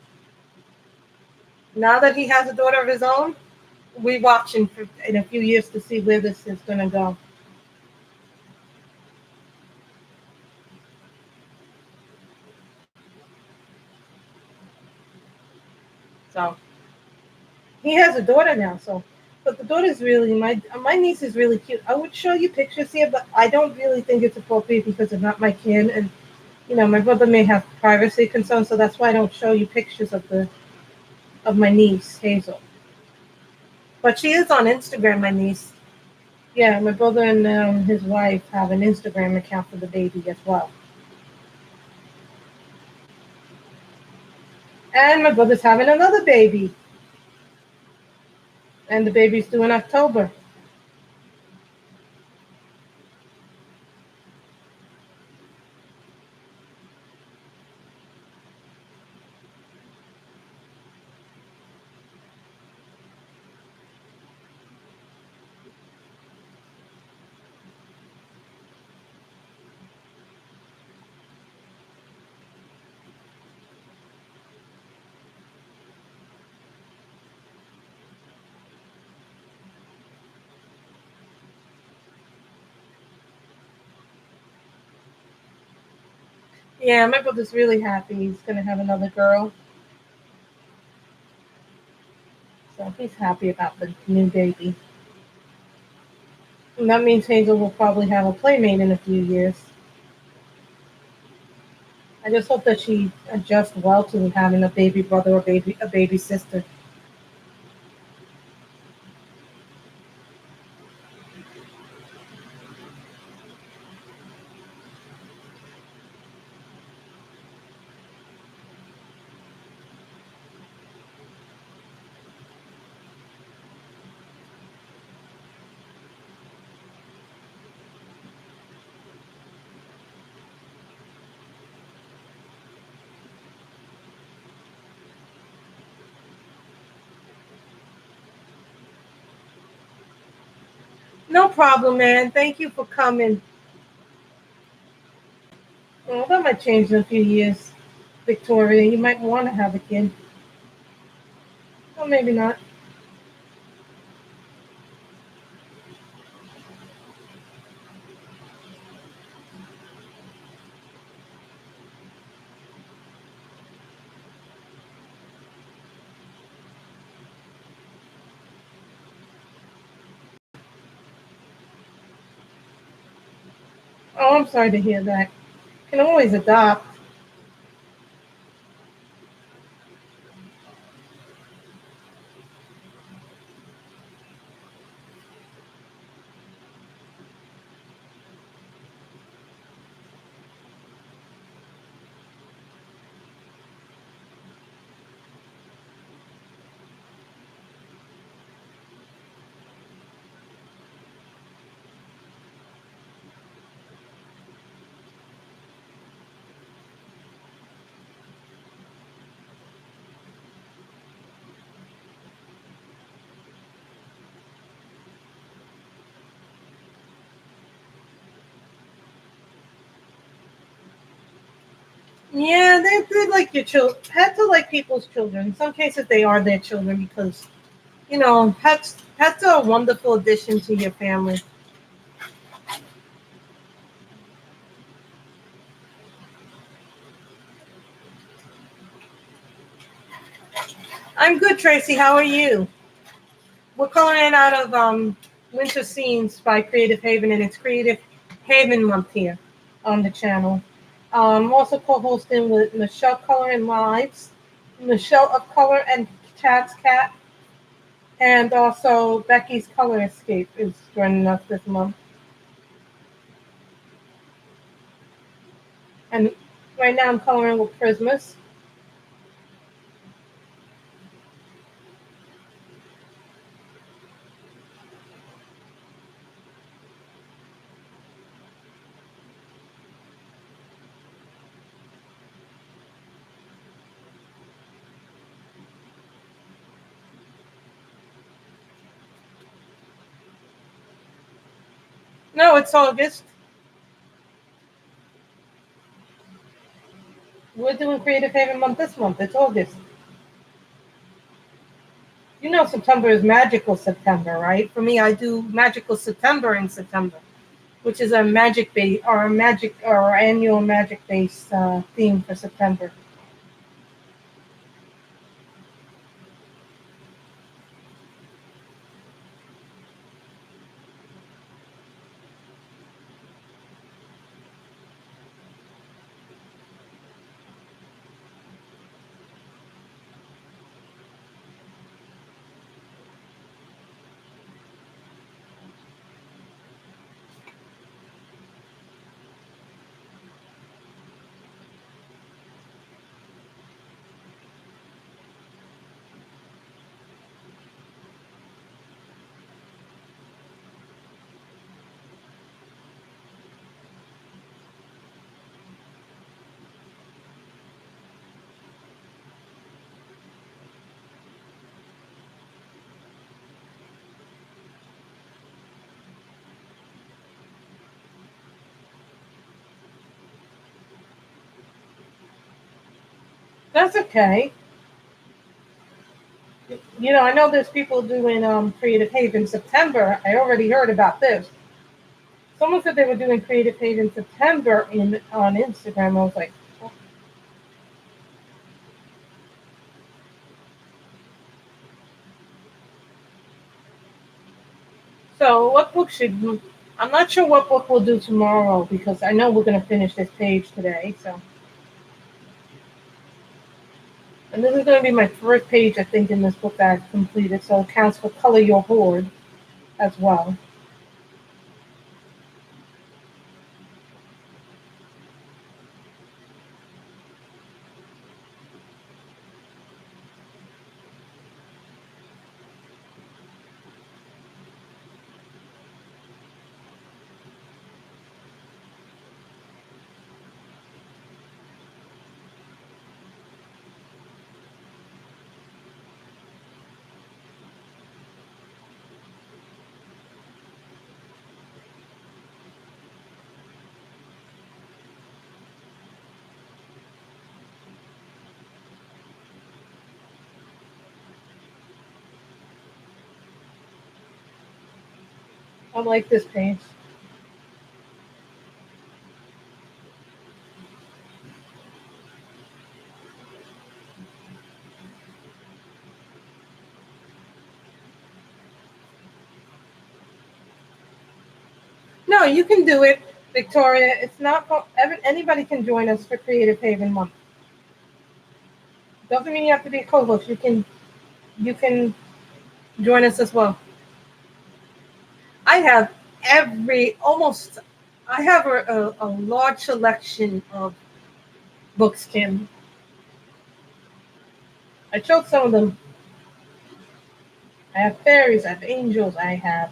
Now that he has a daughter of his own, we're watching for in a few years to see where this is gonna go. So he has a daughter now, so but the daughter's really my niece is really cute. I would show you pictures here, but I don't really think it's appropriate because it's not my kid, and you know my brother may have privacy concerns, so that's why I don't show you pictures of the of my niece, Hazel. But she is on Instagram, my niece. Yeah, my brother and his wife have an Instagram account for the baby as well. And my brother's having another baby. And the baby's due in October. Yeah, my brother's really happy. He's going to have another girl. So he's happy about the new baby. And that means Hazel will probably have a playmate in a few years. I just hope that she adjusts well to having a baby brother or a baby sister. No problem, man. Thank you for coming. Oh, that might change in a few years, Victoria. You might want to have a kid. Or maybe not. Oh, I'm sorry to hear that. You can always adopt. Yeah, they like your children. Pets are like people's children. In some cases, they are their children because, pets are a wonderful addition to your family. I'm good, Tracy. How are you? We're calling in out of Winter Scenes by Creative Haven, and it's Creative Haven Month here on the channel. Also co-hosting with Michelle Color and Lives, Michelle of Color and Chad's Cat, and also Becky's Color Escape is joining us this month. And right now I'm coloring with Prismas. No, it's August. We're doing Creative Haven Month this month. It's August. You know September is Magical September, right? For me, I do Magical September in September, which is a magic base or a magic or our annual magic based theme for September. That's okay. You know, I know there's people doing Creative Haven September. I already heard about this. Someone said they were doing Creative Haven September on Instagram. I was like, oh. So what book should we, I'm not sure what book we'll do tomorrow because I know we're going to finish this page today. So, and this is going to be my first page, I think, in this book that I've completed. So it counts for Color Your Hoard as well. I like this page. No, you can do it, Victoria. It's not for anybody can join us for Creative Haven Month. Doesn't mean you have to be a co-host. You can join us as well. I have I have a large selection of books, Kim. I showed some of them. I have fairies, I have angels, I have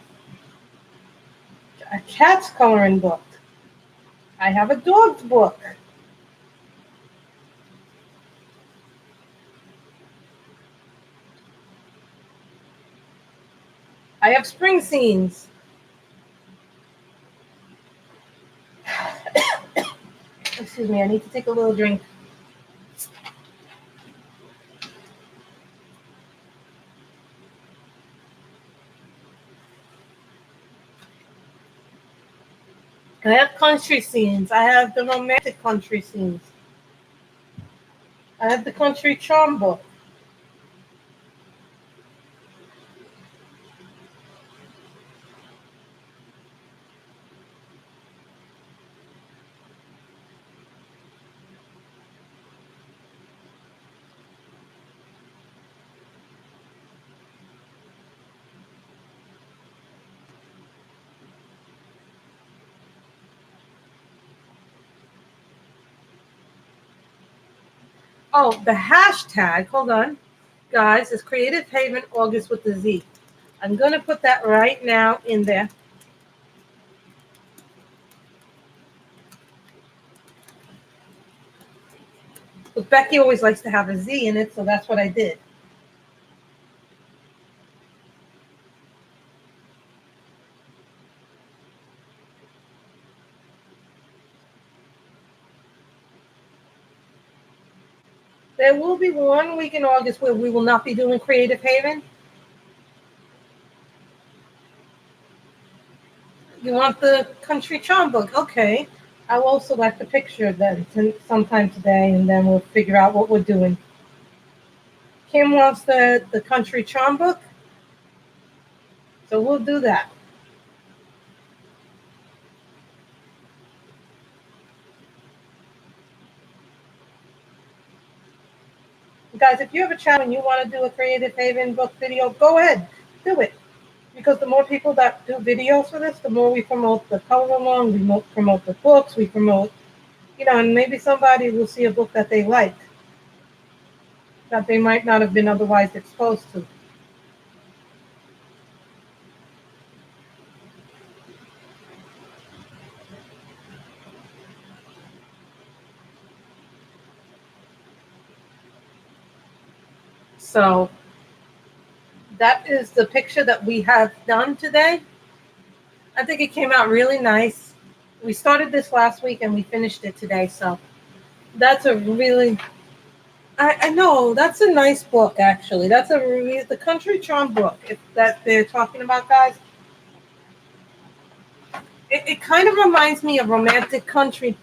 a cat's coloring book. I have a dog's book. I have spring scenes. Excuse me, I need to take a little drink. I have country scenes. I have the romantic country scenes. I have the country charm book. Oh, the hashtag, hold on, guys, is Creative Haven August with the Z. I'm going to put that right now in there. But Becky always likes to have a Z in it, so that's what I did. There will be 1 week in August where we will not be doing Creative Haven. You want the country charm book? Okay. I will select a picture then sometime today, and then we'll figure out what we're doing. Kim wants the country charm book, so we'll do that. Guys, if you have a channel and you want to do a Creative Haven book video, go ahead, do it. Because the more people that do videos for this, the more we promote the color along, we promote the books, we promote, and maybe somebody will see a book that they like, that they might not have been otherwise exposed to. So that is the picture that we have done today. I think it came out really nice. We started this last week and we finished it today. So that's a really, I know that's a nice book actually. That's the Country Charm book. If that they're talking about, guys. It kind of reminds me of Romantic Country.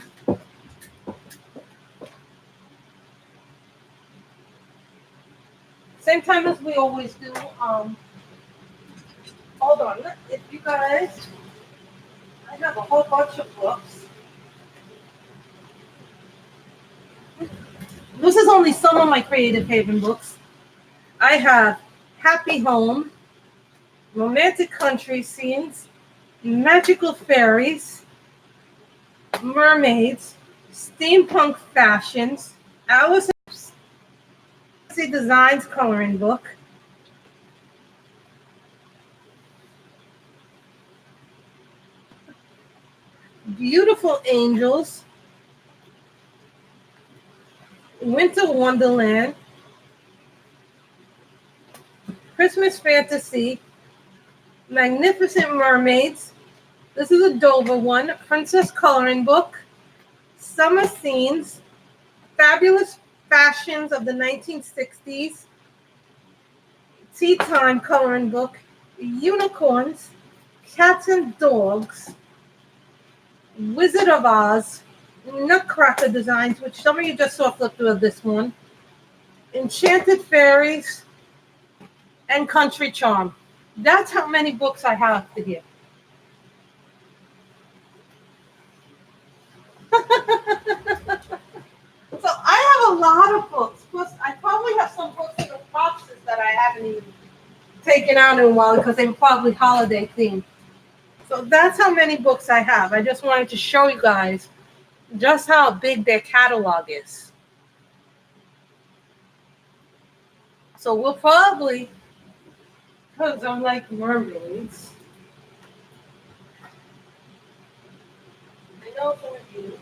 Same time as we always do. Hold on, if you guys, I have a whole bunch of books. This is only some of my Creative Haven books. I have Happy Home, Romantic Country Scenes, Magical Fairies, Mermaids, Steampunk Fashions, Alice Designs coloring book, Beautiful Angels, Winter Wonderland, Christmas Fantasy, Magnificent Mermaids. This is a Dover one. Princess Coloring Book, Summer Scenes, Fabulous Fashions of the 1960s, Tea Time Coloring Book, Unicorns, Cats and Dogs, Wizard of Oz, Nutcracker Designs, which some of you just saw flip through of this one, Enchanted Fairies, and Country Charm. That's how many books I have to give. So I have a lot of books. Plus, I probably have some books in the boxes that I haven't even taken out in a while because they were probably holiday themed. So that's how many books I have. I just wanted to show you guys just how big their catalog is. So we'll probably, because I'm like mermaids, I know some of you.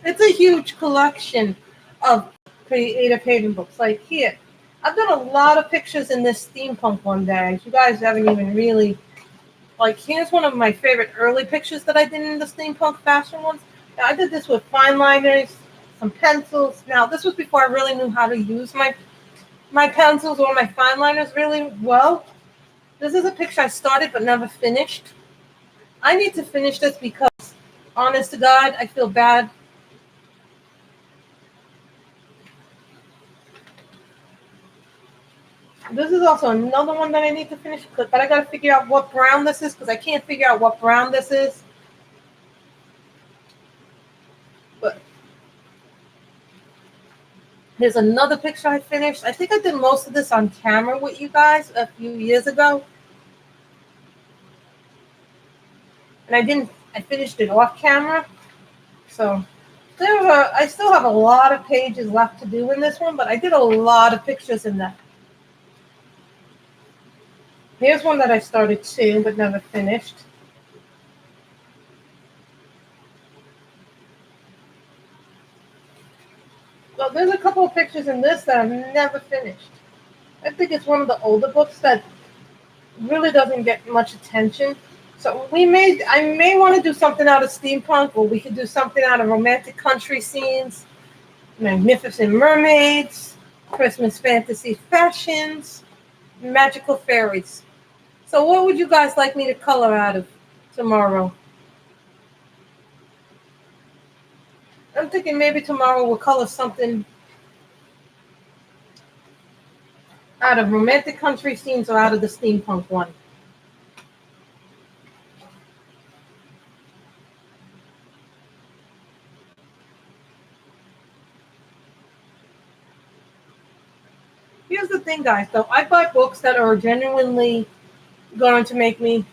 It's a huge collection of Creative Haven books. Like here, I've done a lot of pictures in this steampunk one bag. You guys haven't even really, like, here's one of my favorite early pictures that I did in the steampunk fashion ones. Now, I did this with fine liners, some pencils. Now, this was before I really knew how to use my pencils or my fine liners really well. This is a picture I started but never finished. I need to finish this because, honest to God, I feel bad. This is also another one that I need to finish, but I got to figure out what brown this is because I can't figure out what brown this is. But here's another picture I finished. I think I did most of this on camera with you guys a few years ago. And I finished it off camera. So I still have a lot of pages left to do in this one, but I did a lot of pictures in that. Here's one that I started too, but never finished. Well, there's a couple of pictures in this that I've never finished. I think it's one of the older books that really doesn't get much attention. So I may want to do something out of steampunk, or we could do something out of Romantic Country Scenes, Magnificent Mermaids, Christmas Fantasy Fashions, Magical Fairies. So what would you guys like me to color out of tomorrow? I'm thinking maybe tomorrow we'll color something out of Romantic Country Scenes or out of the steampunk one. Here's the thing, guys, though. I buy books that are genuinely going to make me...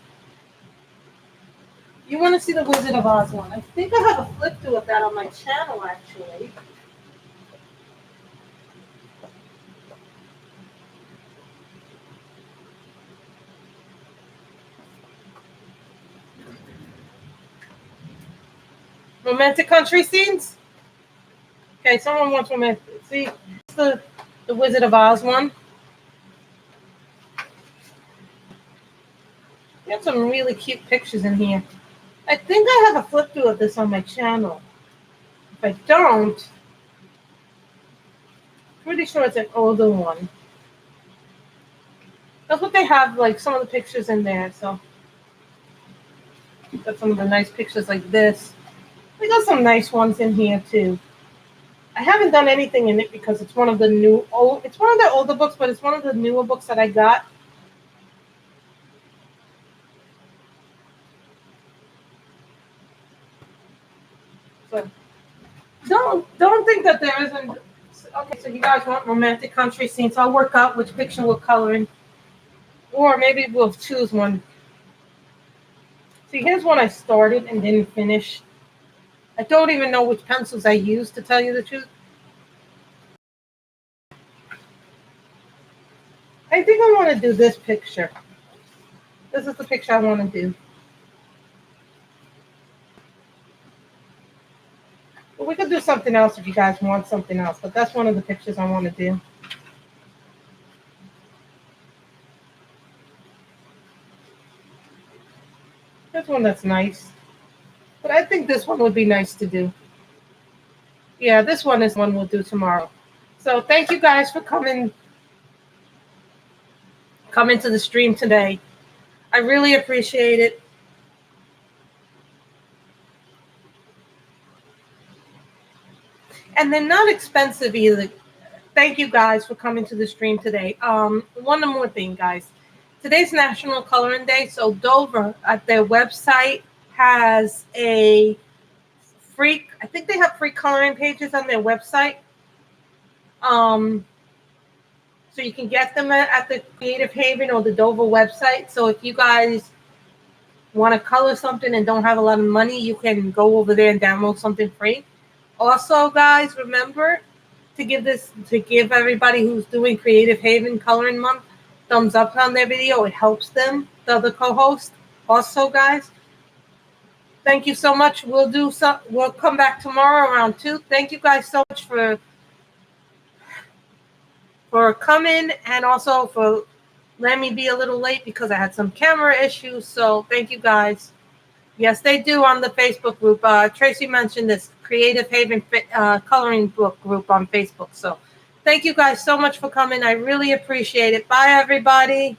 You want to see the Wizard of Oz one? I think I have a flip through of that on my channel, actually. Romantic country scenes? Okay, someone wants romantic. See, it's the Wizard of Oz one. We have some really cute pictures in here. I think I have a flip through of this on my channel. If I don't, pretty sure it's an older one. That's what they have, like some of the pictures in there. So, got some of the nice pictures like this. We got some nice ones in here too. I haven't done anything in it because it's one of the it's one of the older books, but it's one of the newer books that I got. So don't think that there isn't. Okay, so you guys want romantic country scenes? I'll work out which picture we're coloring, or maybe we'll choose one. See, here's one I started and didn't finish. I don't even know which pencils I used, to tell you the truth. I think I want to do this picture. This is the picture I want to do. But we could do something else if you guys want something else. But that's one of the pictures I want to do. This one that's nice. But I think this one would be nice to do. Yeah, this one is one we'll do tomorrow. So thank you guys for coming to the stream today. I really appreciate it. And they're not expensive either. Thank you guys for coming to the stream today. One more thing, guys. Today's National Coloring Day, so Dover at their website has a free, I think they have free coloring pages on their website. So you can get them at the Creative Haven or the Dover website. So if you guys want to color something and don't have a lot of money, you can go over there and download something free. Also, guys, remember to give everybody who's doing Creative Haven Coloring Month thumbs up on their video. It helps them, the other co-host. Also, guys, thank you so much. We'll come back tomorrow around 2. Thank you guys so much for coming, and also for letting me be a little late because I had some camera issues. So thank you guys. Yes, they do on the Facebook group. Tracy mentioned this Creative Haven coloring book group on Facebook. So thank you guys so much for coming. I really appreciate it. Bye, everybody.